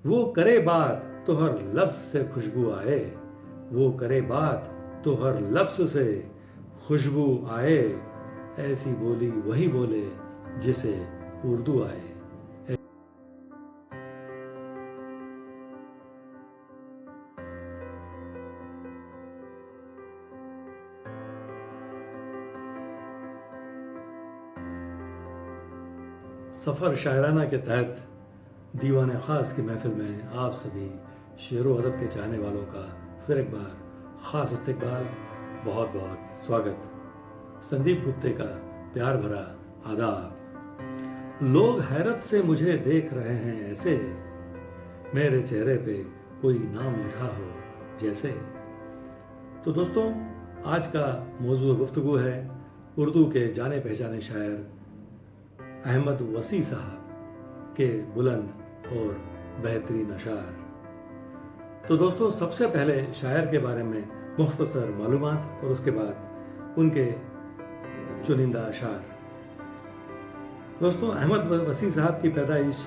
वो करे बात तो हर लफ्ज से खुशबू आए, वो करे बात तो हर लफ्ज से खुशबू आए, ऐसी बोली वही बोले जिसे उर्दू आए। सफ़र शायराना के तहत दीवान ख़ास की महफिल में आप सभी शेर व अदब के चाहने वालों का फिर एक बार ख़ास इस्तकबाल, बहुत बहुत स्वागत। संदीप गुप्ते का प्यार भरा आदाब। लोग हैरत से मुझे देख रहे हैं ऐसे, मेरे चेहरे पे कोई नाम लिखा हो जैसे। तो दोस्तों, आज का मौजूद गुफ्तगू है उर्दू के जाने पहचाने शायर अहमद वसी साहब के बुलंद और बेहतरीन अशार। तो दोस्तों, सबसे पहले शायर के बारे में मुख्तसर मालूमात और उसके बाद उनके चुनिंदा अशार। दोस्तों, अहमद वसी साहब की पैदाइश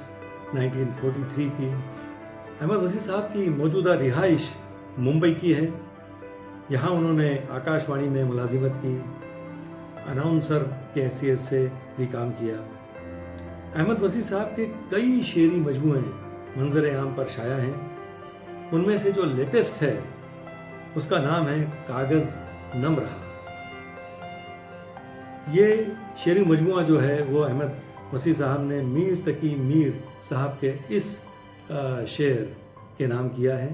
1943 की। अहमद वसी साहब की मौजूदा रिहाइश मुंबई की है। यहाँ उन्होंने आकाशवाणी में मुलाजिमत की, अनाउंसर की हैसियत से भी काम किया। अहमद वसी साहब के कई शेरी मजमूए मंजर आम पर शाया हैं। उनमें से जो लेटेस्ट है उसका नाम है कागज़ नम रहा। ये शेरी मजमुआ जो है वो अहमद वसी साहब ने मीर तकी मीर साहब के इस शेर के नाम किया है।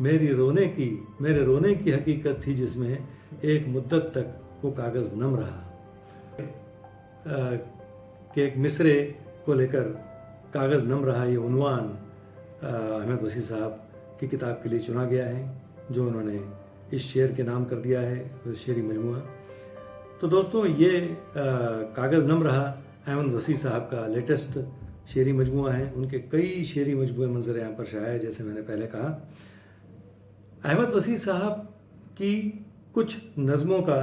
मेरे रोने की हकीकत थी जिसमें एक मुद्दत तक वो कागज़ नम रहा। कि एक मिसरे को लेकर कागज़ नम रहा, ये उन्वान अहमद वसी साहब की किताब के लिए चुना गया है, जो उन्होंने इस शेर के नाम कर दिया है, शेरी मजमुआ। तो दोस्तों, ये कागज़ नम रहा अहमद वसी साहब का लेटेस्ट शेरी मजमुआ है। उनके कई शेरी मजमुए मंजर यहाँ पर शाया है, जैसे मैंने पहले कहा। अहमद वसी साहब की कुछ नज़मों का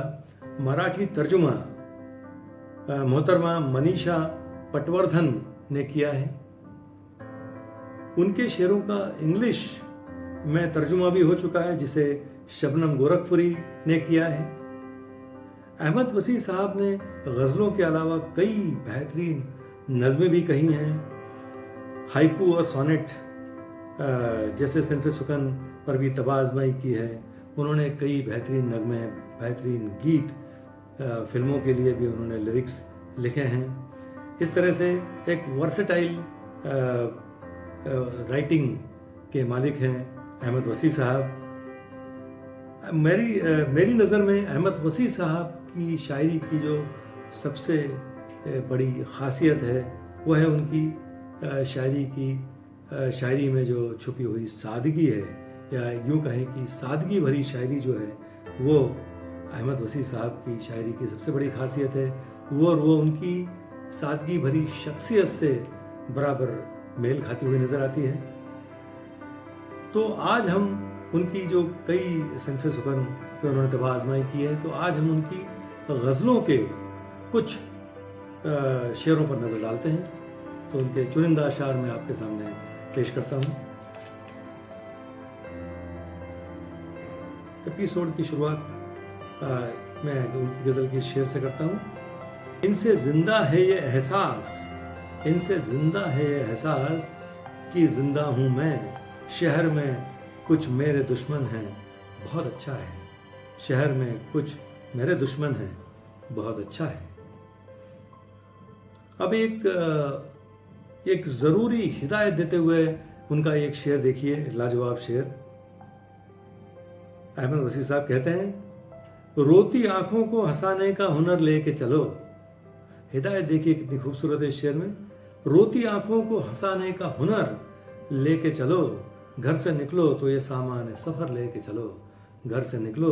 मराठी तर्जुमा मोहतरमा मनीषा पटवर्धन ने किया है। उनके शेरों का इंग्लिश में तर्जुमा भी हो चुका है, जिसे शबनम गोरखपुरी ने किया है। अहमद वसी साहब ने गज़लों के अलावा कई बेहतरीन नज़में भी कही हैं। हाइकू और सोनेट जैसे सिनफ़े सुकन पर भी तबाह आज़माई की है। उन्होंने कई बेहतरीन नगमे, बेहतरीन गीत, फिल्मों के लिए भी उन्होंने लिरिक्स लिखे हैं। इस तरह से एक वर्सेटाइल राइटिंग के मालिक हैं अहमद वसी साहब। मेरी नज़र में अहमद वसी साहब की शायरी की जो सबसे बड़ी ख़ासियत है वो है उनकी शायरी में जो छुपी हुई सादगी है, या यूँ कहें कि सादगी भरी शायरी जो है वो अहमद वसी साहब की शायरी की सबसे बड़ी खासियत है। वो उनकी सादगी भरी शख्सियत से बराबर मेल खाती हुई नज़र आती है। तो आज हम उनकी जो कई सिनफ़े सुकन पे उन्होंने तबाह आज़माई की है, तो आज हम उनकी गज़लों के कुछ शेरों पर नज़र डालते हैं। तो उनके चुनिंदा अशार मैं आपके सामने पेश करता हूँ। एपिसोड की शुरुआत मैं उनकी गज़ल की शेर से करता हूँ। इनसे जिंदा है ये एहसास, इनसे जिंदा है ये एहसास कि जिंदा हूँ मैं। शहर में कुछ मेरे दुश्मन हैं, बहुत अच्छा है। शहर में कुछ मेरे दुश्मन हैं, बहुत अच्छा है। अब एक ज़रूरी हिदायत देते हुए उनका एक शेर देखिए, लाजवाब शेर। अहमद वसी साहब कहते हैं, रोती आंखों को हंसाने का हुनर लेके चलो। हिदायत देखिए कितनी खूबसूरत है इस शेर में। रोती आंखों को हंसाने का हुनर लेके चलो, घर से निकलो तो ये सामान सफ़र लेके चलो। घर से निकलो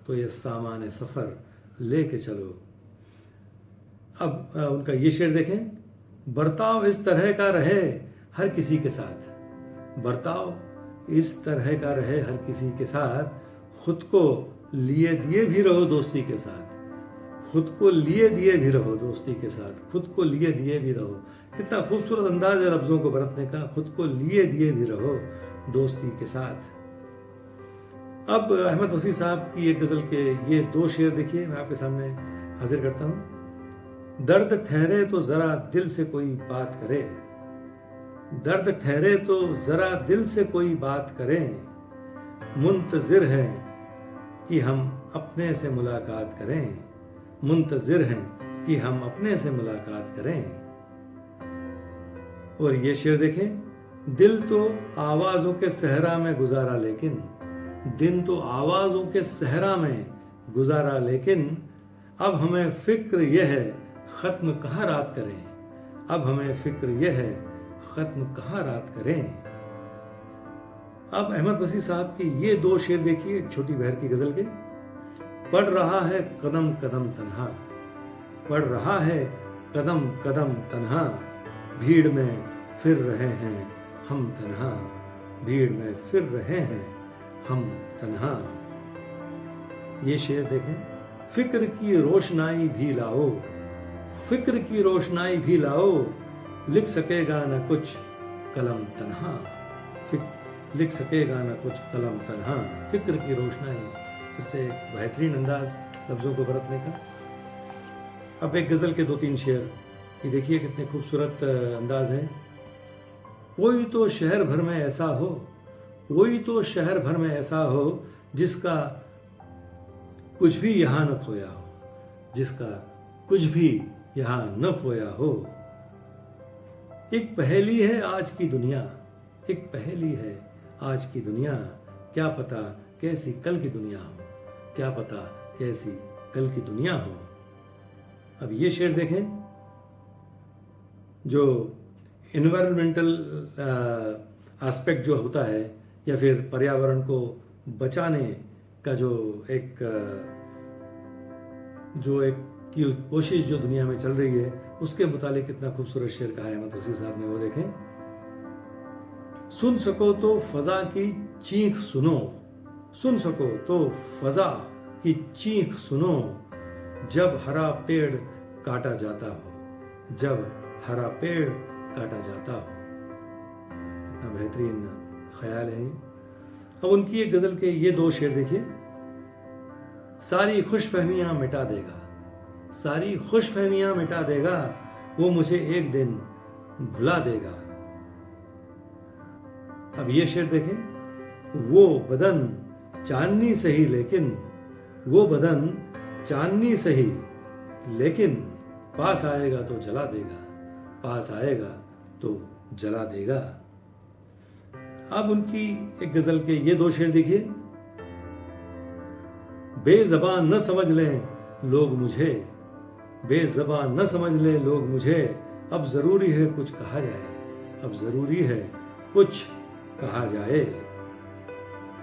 तो ये सामान सफ़र लेके चलो। अब उनका ये शेर देखें, बर्ताव इस तरह का रहे हर किसी के साथ। बर्ताव इस तरह का रहे हर किसी के साथ, खुद को लिए दिए भी रहो दोस्ती के साथ। खुद को लिए दिए भी रहो दोस्ती के साथ, खुद को लिए दिए भी रहो। कितना खूबसूरत अंदाज है लफ्ज़ों को बरतने का, खुद को लिए दिए भी रहो दोस्ती के साथ। अब अहमद वसी साहब की एक गज़ल के ये 2 शेर देखिए, मैं आपके सामने हाजिर करता हूँ। दर्द ठहरे तो ज़रा दिल से कोई बात करे, दर्द ठहरे तो ज़रा दिल से कोई बात करें, मुंतज़िर हैं कि हम अपने से मुलाकात करें, मुंतज़िर हैं कि हम अपने से मुलाकात करें। और ये शेर देखें, दिल तो आवाज़ों के सहरा में गुजारा लेकिन, दिन तो आवाज़ों के सहरा में गुजारा लेकिन, अब हमें फ़िक्र यह है ख़त्म कहाँ रात करें, अब हमें फ़िक्र यह है ख़त्म कहाँ रात करें। अब अहमद वसी साहब की ये 2 शेर देखिए छोटी बहर की गज़ल के। पढ़ रहा है कदम कदम तन्हा, पढ़ रहा है कदम कदम तन्हा, भीड़ में फिर रहे हैं हम तन्हा, भीड़ में फिर रहे हैं हम तन्हा। ये शेर देखें, फिक्र की रोशनाई भी लाओ, फिक्र की रोशनाई भी लाओ, लिख सकेगा न कुछ कलम तन्हा, लिख सकेगा न कुछ कलम तन्हा। फिक्र की रोशनाई, फिर से बेहतरीन अंदाज लफ्ज़ों को बरतने का। अब एक गज़ल के 2-3 शेर, ये देखिए कितने खूबसूरत अंदाज हैं। कोई तो शहर भर में ऐसा हो, कोई तो शहर भर में ऐसा हो, जिसका कुछ भी यहाँ न खोया हो, जिसका कुछ भी यहाँ न खोया हो। एक पहेली है आज की दुनिया, एक पहेली है आज की दुनिया, क्या पता कैसी कल की दुनिया हो, क्या पता कैसी कल की दुनिया हो। अब ये शेर देखें, जो इन्वायरमेंटल एस्पेक्ट जो होता है, या फिर पर्यावरण को बचाने का जो एक की कोशिश जो दुनिया में चल रही है, उसके मुतालिक कितना खूबसूरत शेर कहा है अहमद वसी साहब ने, वो देखें। सुन सको तो फजा की चीख सुनो, सुन सको तो फजा की चीख सुनो, जब हरा पेड़ काटा जाता हो, जब हरा पेड़ काटा जाता हो। कितना बेहतरीन ख्याल है। अब उनकी एक गज़ल के ये 2 शेर देखिए। सारी खुशफहमियां मिटा देगा, सारी खुशफहमियां मिटा देगा, वो मुझे एक दिन भुला देगा। अब ये शेर देखें, वो बदन चांदनी सही लेकिन, वो बदन चांदनी सही लेकिन, पास आएगा तो जला देगा, पास आएगा तो जला देगा। अब उनकी एक गज़ल के ये 2 शेर देखिए। बेज़बान न समझ लें लोग मुझे, बेज़बान न समझ लें लोग मुझे, अब ज़रूरी है कुछ कहा जाए, अब ज़रूरी है कुछ कहा जाए।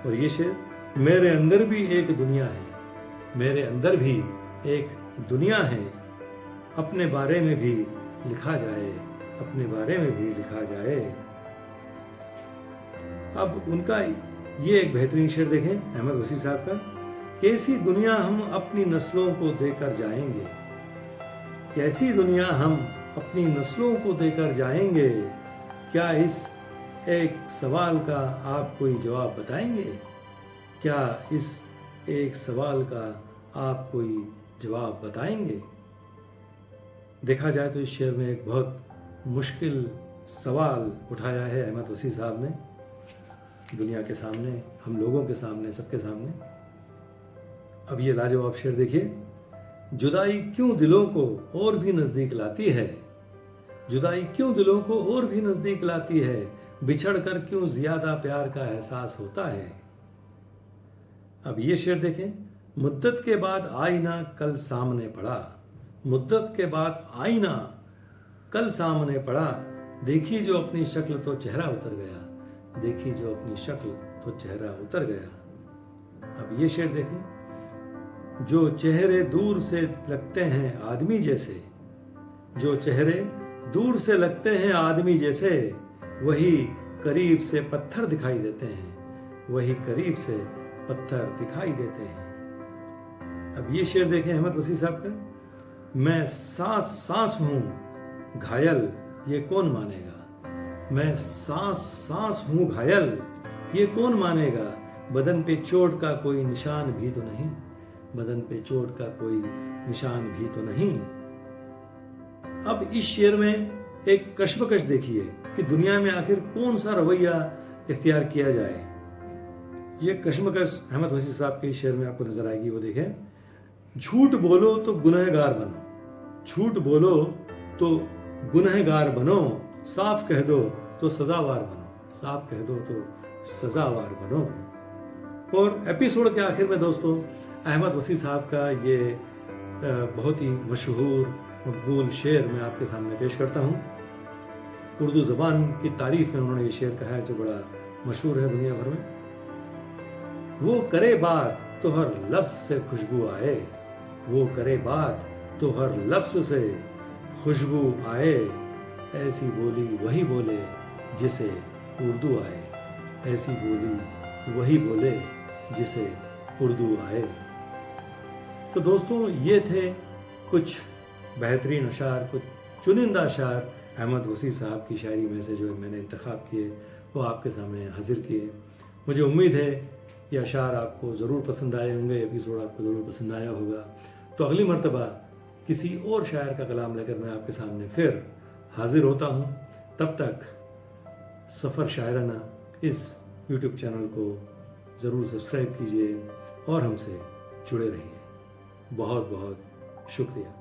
और ये शेर, मेरे अंदर भी एक दुनिया है, मेरे अंदर भी एक दुनिया है, अपने बारे में भी लिखा जाए, अपने बारे में भी लिखा जाए। अब उनका ये एक बेहतरीन शेर देखें अहमद वसी साहब का। कैसी दुनिया हम अपनी नस्लों को देकर जाएंगे, कैसी दुनिया हम अपनी नस्लों को देकर जाएंगे, क्या इस एक सवाल का आप कोई जवाब बताएंगे, क्या इस एक सवाल का आप कोई जवाब बताएंगे। देखा जाए तो इस शेर में एक बहुत मुश्किल सवाल उठाया है अहमद वसी साहब ने, दुनिया के सामने, हम लोगों के सामने, सबके सामने। अब ये लाजवाब शेर देखिए। जुदाई क्यों दिलों को और भी नज़दीक लाती है, जुदाई क्यों दिलों को और भी नज़दीक लाती है, बिछड़ कर क्यों ज़्यादा प्यार का एहसास होता है। अब ये शेर देखें। मुद्दत के बाद आईना कल सामने पड़ा, मुद्दत के बाद आईना कल सामने पड़ा, देखी जो अपनी शक्ल तो चेहरा उतर गया, देखी जो अपनी शक्ल तो चेहरा उतर गया। अब ये शेर देखें। जो चेहरे दूर से लगते हैं आदमी जैसे, जो चेहरे दूर से लगते हैं आदमी जैसे, वही करीब से पत्थर दिखाई देते हैं, वही करीब से पत्थर दिखाई देते हैं। अब ये शेर देखें अहमद वसी साहब का। मैं सांस सांस हूँ घायल, ये कौन मानेगा। मैं सांस सांस हूँ घायल, ये कौन मानेगा। बदन पे चोट का कोई निशान भी तो नहीं, बदन पे चोट का कोई निशान भी तो नहीं। अब इस शेर में एक कश्मकश देखिए कि दुनिया में आखिर कौन सा रवैया इख्तियार किया जाए। ये कश्मकश अहमद वसी साहब के शेर में आपको नजर आएगी, वो देखें। झूठ बोलो तो गुनहगार बनो, झूठ बोलो तो गुनहगार बनो, साफ कह दो तो सजावार बनो, साफ कह दो तो सजावार बनो। और एपिसोड के आखिर में दोस्तों अहमद वसी साहब का ये बहुत ही मशहूर मकबूल शेर मैं आपके सामने पेश करता हूँ। उर्दू ज़बान की तारीफ में उन्होंने ये शेर कहा है जो बड़ा मशहूर है दुनिया भर में। वो करे बात तो हर लफ्ज़ से खुशबू आए, वो करे बात तो हर लफ्ज़ से खुशबू आए, ऐसी बोली वही बोले जिसे उर्दू आए, ऐसी बोली वही बोले जिसे उर्दू आए। तो दोस्तों ये थे कुछ बेहतरीन अशार, कुछ चुनिंदा अशार अहमद वसी साहब की शायरी में से जो मैंने इंतखाब किए वो आपके सामने हाजिर किए। मुझे उम्मीद है ये अशार आपको ज़रूर पसंद आए होंगे, एपिसोड आपको ज़रूर पसंद आया होगा। तो अगली मर्तबा किसी और शायर का कलाम लेकर मैं आपके सामने फिर हाजिर होता हूँ। तब तक सफ़र शायराना इस यूट्यूब चैनल को ज़रूर सब्सक्राइब कीजिए और हमसे जुड़े रहिए। बहुत बहुत शुक्रिया।